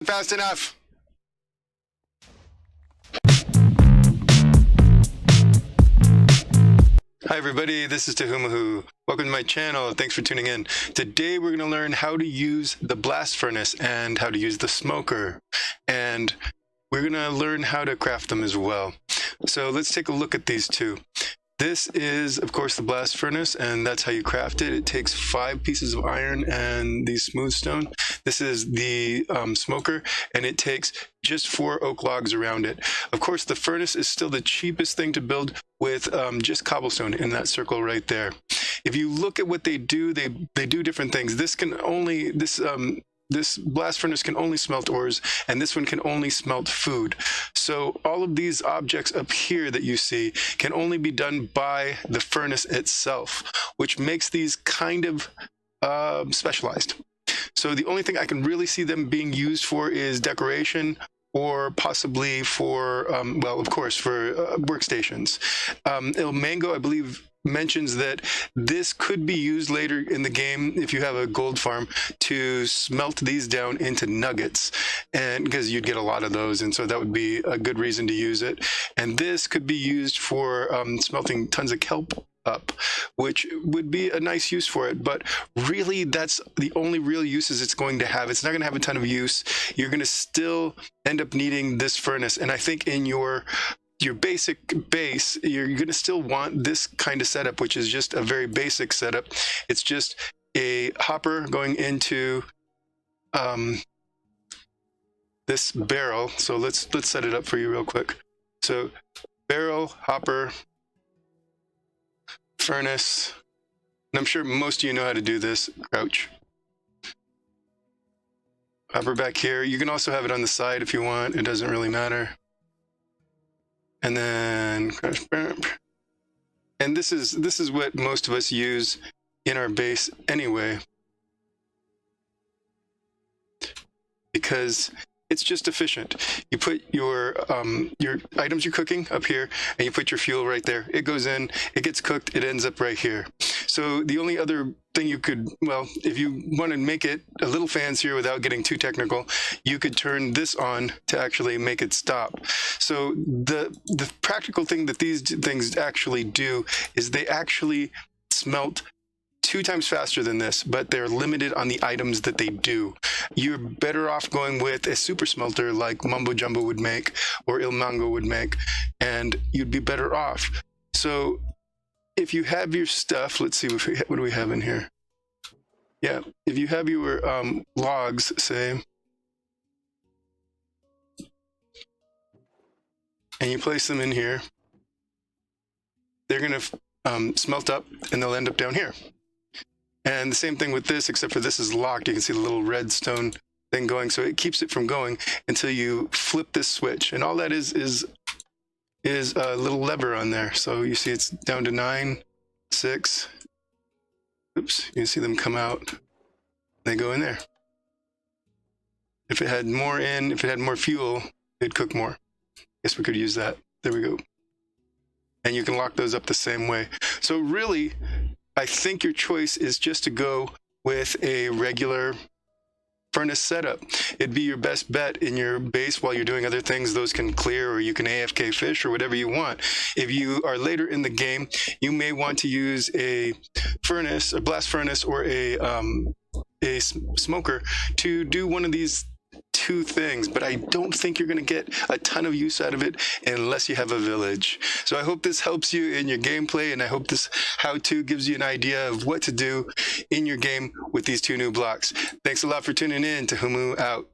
Fast enough. Hi everybody, this is Tahumahu. Welcome to my channel. Thanks for tuning in. Today we're going to learn how to use the blast furnace and how to use the smoker. And we're going to learn how to craft them as well. So let's take a look at these two. This is, of course, the blast furnace, and that's how you craft it. It takes 5 pieces of iron and the smooth stone. This is the smoker, and it takes just 4 oak logs around it. Of course, the furnace is still the cheapest thing to build with just cobblestone in that circle right there. If you look at what they do different things. This blast furnace can only smelt ores, and this one can only smelt food. So all of these objects up here that you see can only be done by the furnace itself, which makes these kind of specialized. So the only thing I can really see them being used for is decoration, or possibly for, well, of course, for workstations. Il Mango, I believe, mentions that this could be used later in the game if you have a gold farm to smelt these down into nuggets, and because you'd get a lot of those, and so that would be a good reason to use it. And this could be used for smelting tons of kelp up, which would be a nice use for it, but really that's the only real uses it's going to have. It's not going to have a ton of use. You're going to still end up needing this furnace, and I think in your basic base, you're going to still want this kind of setup, which is just a very basic setup. It's just a hopper going into this barrel. So let's set it up for you real quick. So barrel, hopper, furnace, and I'm sure most of you know how to do this. Crouch. Hopper back here. You can also have it on the side if you want. It doesn't really matter. And then crash burp. And this is what most of us use in our base anyway, because it's just efficient. You put your items you're cooking up here, and you put your fuel right there. It goes in, it gets cooked, it ends up right here. So the only other thing you could, well, if you want to make it a little fancier without getting too technical, you could turn this on to actually make it stop. So the practical thing that these things actually do is they actually smelt 2 times faster than this, but they're limited on the items that they do. You're better off going with a super smelter like Mumbo Jumbo would make, or Il Mango would make, and you'd be better off. So if you have your stuff, let's see, what do we have in here? Yeah, if you have your logs, say, and you place them in here, they're going to smelt up, and they'll end up down here. And the same thing with this, except for this is locked. You can see the little redstone thing going, so it keeps it from going until you flip this switch. And all that is a little lever on there. So you see it's down to 9, 6. Oops, you can see them come out. They go in there. If it had more if it had more fuel, it'd cook more. Guess we could use that. There we go. And you can lock those up the same way. So really, I think your choice is just to go with a regular furnace setup. It'd be your best bet in your base while you're doing other things. Those can clear, or you can AFK fish, or whatever you want. If you are later in the game, you may want to use a furnace, a blast furnace, or a smoker to do one of these 2 things, but I don't think you're going to get a ton of use out of it unless you have a village. So I hope this helps you in your gameplay, and I hope this how-to gives you an idea of what to do in your game with these 2 new blocks. Thanks a lot for tuning in. Tahumu out.